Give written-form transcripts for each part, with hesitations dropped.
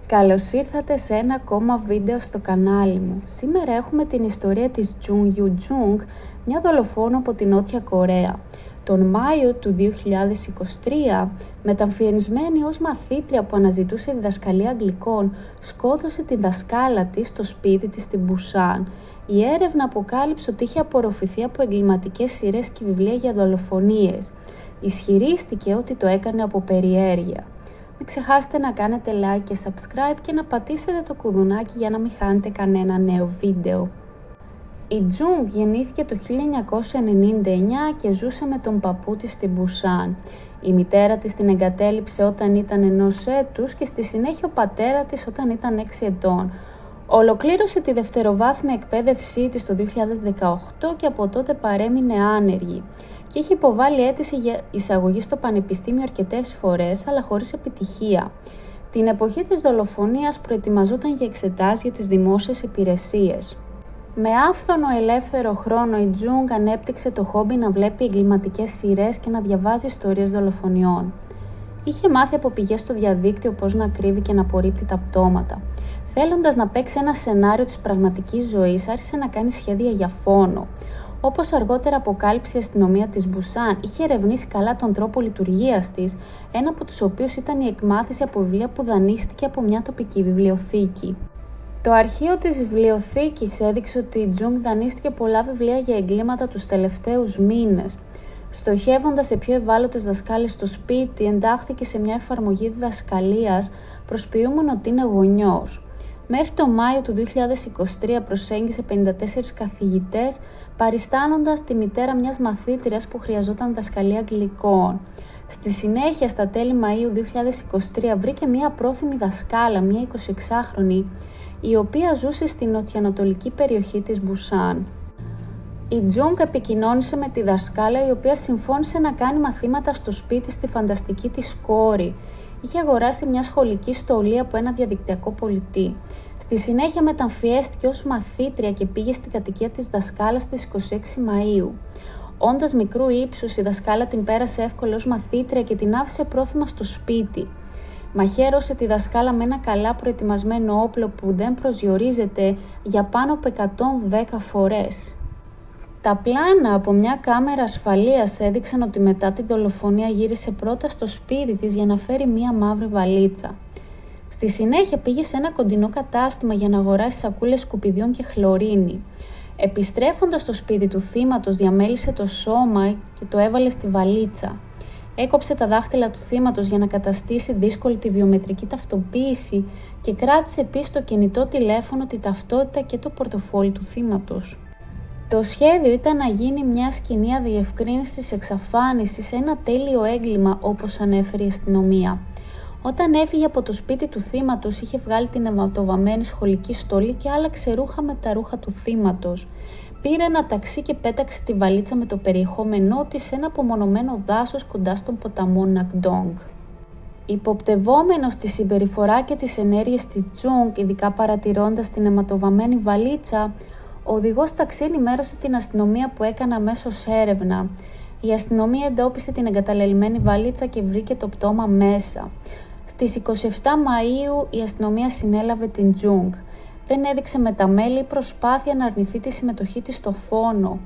Καλώς ήρθατε σε ένα ακόμα βίντεο στο κανάλι μου. Σήμερα έχουμε την ιστορία της Jung Yoo Jung, μια δολοφόνο από την Νότια Κορέα. Τον Μάιο του 2023, μεταμφιεσμένη ως μαθήτρια που αναζητούσε διδασκαλία αγγλικών, σκότωσε τη δασκάλα της στο σπίτι της στην Μπουσάν. Η έρευνα αποκάλυψε ότι είχε απορροφηθεί από εγκληματικές σειρές και βιβλία για δολοφονίες. Ισχυρίστηκε ότι το έκανε από περιέργεια. Μην ξεχάσετε να κάνετε like και subscribe και να πατήσετε το κουδουνάκι για να μην χάνετε κανένα νέο βίντεο. Η Jung γεννήθηκε το 1999 και ζούσε με τον παππού της στην Μπουσάν. Η μητέρα της την εγκατέλειψε όταν ήταν 1 έτους και στη συνέχεια ο πατέρα της όταν ήταν 6 ετών. Ολοκλήρωσε τη δευτεροβάθμια εκπαίδευσή της το 2018 και από τότε παρέμεινε άνεργη και είχε υποβάλει αίτηση για εισαγωγή στο πανεπιστήμιο αρκετές φορές, αλλά χωρίς επιτυχία. Την εποχή της δολοφονίας προετοιμαζόταν για εξετάσεις για τις δημόσιες υπηρεσίες. Με άφθονο ελεύθερο χρόνο η Jung ανέπτυξε το χόμπι να βλέπει εγκληματικές σειρές και να διαβάζει ιστορίες δολοφονιών. Είχε μάθει από πηγές στο διαδίκτυο πώς να κρύβει και να απορρίπτει τα πτώματα. Θέλοντας να παίξει ένα σενάριο της πραγματικής ζωής, άρχισε να κάνει σχέδια για φόνο. Όπως αργότερα αποκάλυψε η αστυνομία της Μπουσάν, είχε ερευνήσει καλά τον τρόπο λειτουργίας της, ένα από τους οποίους ήταν η εκμάθηση από βιβλία που δανείστηκε από μια τοπική βιβλιοθήκη. Το αρχείο της βιβλιοθήκης έδειξε ότι η Jung δανείστηκε πολλά βιβλία για εγκλήματα τους τελευταίους μήνες. Στοχεύοντας σε πιο ευάλωτες δασκάλες στο σπίτι, εντάχθηκε σε μια εφαρμογή διδασκαλίας προσποιούμενο ότι είναι γονιός. Μέχρι το Μάιο του 2023 προσέγγισε 54 καθηγητές, παριστάνοντας τη μητέρα μιας μαθήτριας που χρειαζόταν διδασκαλία αγγλικών. Στη συνέχεια, στα τέλη Μαΐου 2023, βρήκε μια πρόθυμη δασκάλα, μια 26χρονη, η οποία ζούσε στην νοτιοανατολική περιοχή της Μπουσάν. Η Jung επικοινώνησε με τη δασκάλα, η οποία συμφώνησε να κάνει μαθήματα στο σπίτι στη φανταστική της κόρη. Είχε αγοράσει μια σχολική στολή από ένα διαδικτυακό πολιτή. Στη συνέχεια μεταμφιέστηκε ως μαθήτρια και πήγε στην κατοικία της δασκάλας στις 26 Μαΐου. Όντας μικρού ύψους, η δασκάλα την πέρασε εύκολα ως μαθήτρια και την άφησε πρόθυμα στο σπίτι. Μαχαίρωσε τη δασκάλα με ένα καλά προετοιμασμένο όπλο που δεν προσδιορίζεται για πάνω από 110 φορές. Τα πλάνα από μια κάμερα ασφαλείας έδειξαν ότι μετά τη δολοφονία γύρισε πρώτα στο σπίτι της για να φέρει μια μαύρη βαλίτσα. Στη συνέχεια πήγε σε ένα κοντινό κατάστημα για να αγοράσει σακούλες σκουπιδιών και χλωρίνη. Επιστρέφοντας στο σπίτι του θύματος, διαμέλισε το σώμα και το έβαλε στη βαλίτσα. Έκοψε τα δάχτυλα του θύματος για να καταστήσει δύσκολη τη βιομετρική ταυτοποίηση και κράτησε επίσης το κινητό τηλέφωνο, τη ταυτότητα και το πορτοφόλι του θύματος. Το σχέδιο ήταν να γίνει μια σκηνή αδιευκρίνησης εξαφάνισης, ένα τέλειο έγκλημα όπως ανέφερε η αστυνομία. Όταν έφυγε από το σπίτι του θύματος, είχε βγάλει την αιματοβαμμένη σχολική στολή και άλλαξε ρούχα με τα ρούχα του θύματος. Πήρε ένα ταξί και πέταξε τη βαλίτσα με το περιεχόμενό της σε ένα απομονωμένο δάσος κοντά στον ποταμό Νακντόγκ. Υποπτευόμενος τη συμπεριφορά και τις ενέργειες της Jung, ειδικά παρατηρώντας την αιματοβαμμένη βαλίτσα, ο οδηγός ταξί ενημέρωσε την αστυνομία που έκανε αμέσως έρευνα. Η αστυνομία εντόπισε την εγκαταλελειμμένη βαλίτσα και βρήκε το πτώμα μέσα. Στις 27 Μαΐου η αστυνομία συνέλαβε την Jung. Δεν έδειξε με τα μέλη προσπάθεια να αρνηθεί τη συμμετοχή της στο φόνο.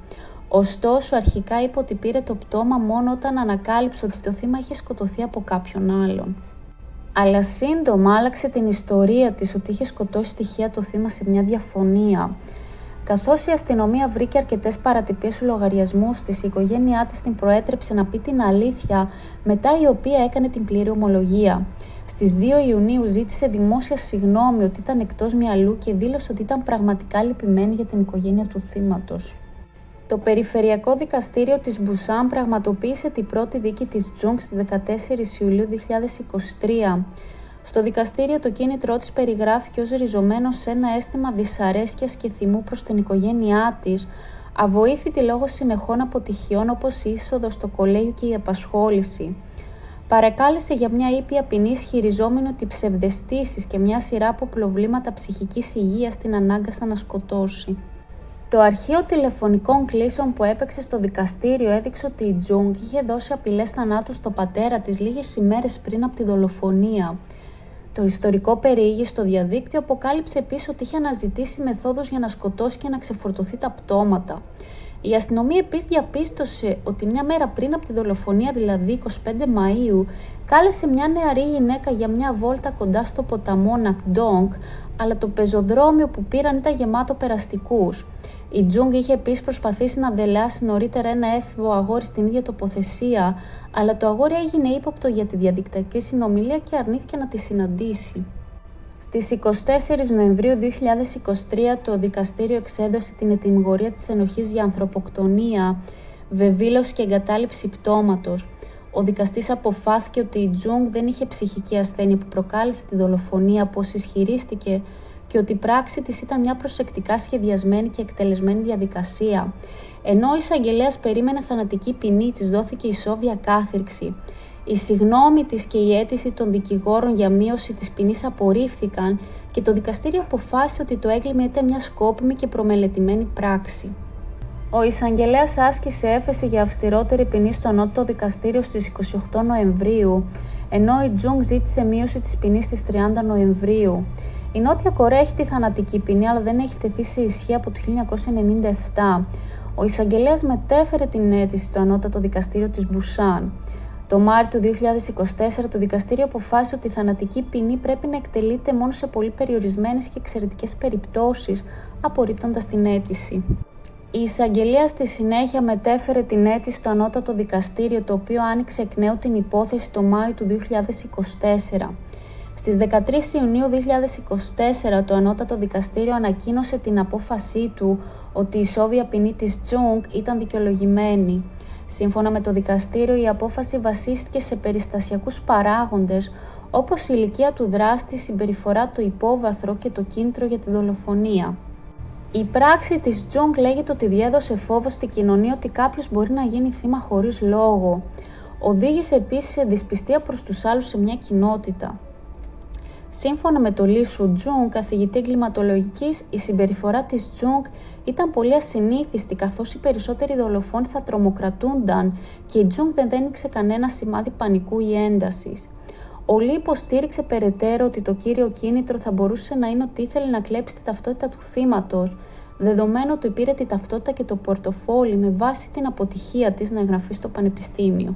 Ωστόσο, αρχικά είπε ότι πήρε το πτώμα μόνο όταν ανακάλυψε ότι το θύμα είχε σκοτωθεί από κάποιον άλλον. Αλλά σύντομα άλλαξε την ιστορία της ότι είχε σκοτώσει τυχαία το θύμα σε μια διαφωνία. Καθώς η αστυνομία βρήκε αρκετές παρατυπίες στους λογαριασμούς της, η οικογένειά της την προέτρεψε να πει την αλήθεια, μετά η οποία έκανε την πλήρη ομολογία. Στις 2 Ιουνίου ζήτησε δημόσια συγγνώμη ότι ήταν εκτός μυαλού και δήλωσε ότι ήταν πραγματικά λυπημένη για την οικογένεια του θύματος. Το Περιφερειακό Δικαστήριο της Μπουσάν πραγματοποίησε την πρώτη δίκη της Jung στις 14 Ιουλίου 2023. Στο δικαστήριο το κίνητρό της περιγράφηκε ως ριζωμένο σε ένα αίσθημα δυσαρέσκειας και θυμού προς την οικογένειά της, αβοήθητη λόγω συνεχών αποτυχιών όπως η είσοδος στο κολέγιο και η απασχόληση. Παρακάλεσε για μια ήπια ποινή, ισχυριζόμενη ότι ψευδαισθήσεις και μια σειρά από προβλήματα ψυχικής υγείας την ανάγκασαν να σκοτώσει. Το αρχείο τηλεφωνικών κλήσεων που έπαιξε στο δικαστήριο έδειξε ότι η Jung είχε δώσει απειλές θανάτου στον πατέρα της λίγες ημέρες πριν από τη δολοφονία. Το ιστορικό περιήγη στο διαδίκτυο αποκάλυψε επίσης ότι είχε αναζητήσει μεθόδους για να σκοτώσει και να ξεφορτωθεί τα πτώματα. Η αστυνομία επίσης διαπίστωσε ότι μια μέρα πριν από τη δολοφονία, δηλαδή 25 Μαΐου, κάλεσε μια νεαρή γυναίκα για μια βόλτα κοντά στο ποταμό Nakdong, αλλά το πεζοδρόμιο που πήραν ήταν γεμάτο περαστικούς. Η Jung είχε επίσης προσπαθήσει να δελεάσει νωρίτερα ένα έφηβο αγόρι στην ίδια τοποθεσία, αλλά το αγόρι έγινε ύποπτο για τη διαδικτυακή συνομιλία και αρνήθηκε να τη συναντήσει. Στις 24 Νοεμβρίου 2023 το δικαστήριο εξέδωσε την ετυμηγορία της ενοχής για ανθρωποκτονία, βεβήλωση και εγκατάλειψη πτώματος. Ο δικαστής αποφάθηκε ότι η Jung δεν είχε ψυχική ασθένεια που προκάλεσε τη δολοφονία όπως ισχυρίστηκε και ότι η πράξη της ήταν μια προσεκτικά σχεδιασμένη και εκτελεσμένη διαδικασία. Ενώ ο εισαγγελέας περίμενε θανατική ποινή, της δόθηκε ισόβια κάθυρξη. Η συγγνώμη της και η αίτηση των δικηγόρων για μείωση της ποινής απορρίφθηκαν και το δικαστήριο αποφάσισε ότι το έγκλημα ήταν μια σκόπιμη και προμελετημένη πράξη. Ο εισαγγελέας άσκησε έφεση για αυστηρότερη ποινή στο ανώτατο δικαστήριο στις 28 Νοεμβρίου, ενώ η Jung ζήτησε μείωση της ποινής στις 30 Νοεμβρίου. Η Νότια Κορέα έχει τη θανατική ποινή, αλλά δεν έχει τεθεί σε ισχύ από το 1997. Ο εισαγγελέας μετέφερε την αίτηση στο ανώτατο δικαστήριο της Μπουσάν. Το Μάρτιο του 2024 το δικαστήριο αποφάσισε ότι η θανατική ποινή πρέπει να εκτελείται μόνο σε πολύ περιορισμένες και εξαιρετικές περιπτώσεις, απορρίπτοντας την αίτηση. Η εισαγγελέα στη συνέχεια μετέφερε την αίτηση στο ανώτατο δικαστήριο, το οποίο άνοιξε εκ νέου την υπόθεση το Μάιο του 2024. Στις 13 Ιουνίου 2024 το ανώτατο δικαστήριο ανακοίνωσε την απόφασή του ότι η ισόβια ποινή της Jung ήταν δικαιολογημένη. Σύμφωνα με το δικαστήριο, η απόφαση βασίστηκε σε περιστασιακούς παράγοντες, όπως η ηλικία του δράστη, η συμπεριφορά του υπόβαθρο και το κίνητρο για τη δολοφονία. Η πράξη της Jung λέγεται ότι διέδωσε φόβο στην κοινωνία ότι κάποιος μπορεί να γίνει θύμα χωρίς λόγο. Οδήγησε επίσης σε δυσπιστία προς τους άλλους σε μια κοινότητα. Σύμφωνα με το Lee Soo-jung, καθηγητή εγκληματολογικής, η συμπεριφορά της Jung ήταν πολύ ασυνήθιστη, καθώς οι περισσότεροι δολοφόνοι θα τρομοκρατούνταν και η Jung δεν έδειξε κανένα σημάδι πανικού ή έντασης. Ο Lee υποστήριξε περαιτέρω ότι το κύριο κίνητρο θα μπορούσε να είναι ότι ήθελε να κλέψει τη ταυτότητα του θύματος, δεδομένου ότι πήρε τη ταυτότητα και το πορτοφόλι με βάση την αποτυχία της να εγγραφεί στο πανεπιστήμιο.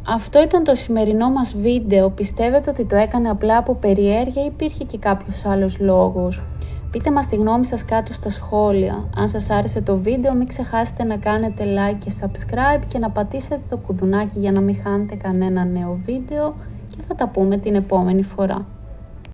Αυτό ήταν το σημερινό μας βίντεο. Πιστεύετε ότι το έκανε απλά από περιέργεια ή υπήρχε και κάποιος άλλος λόγος? Πείτε μας τη γνώμη σας κάτω στα σχόλια. Αν σας άρεσε το βίντεο, μην ξεχάσετε να κάνετε like και subscribe και να πατήσετε το κουδουνάκι για να μην χάνετε κανένα νέο βίντεο και θα τα πούμε την επόμενη φορά.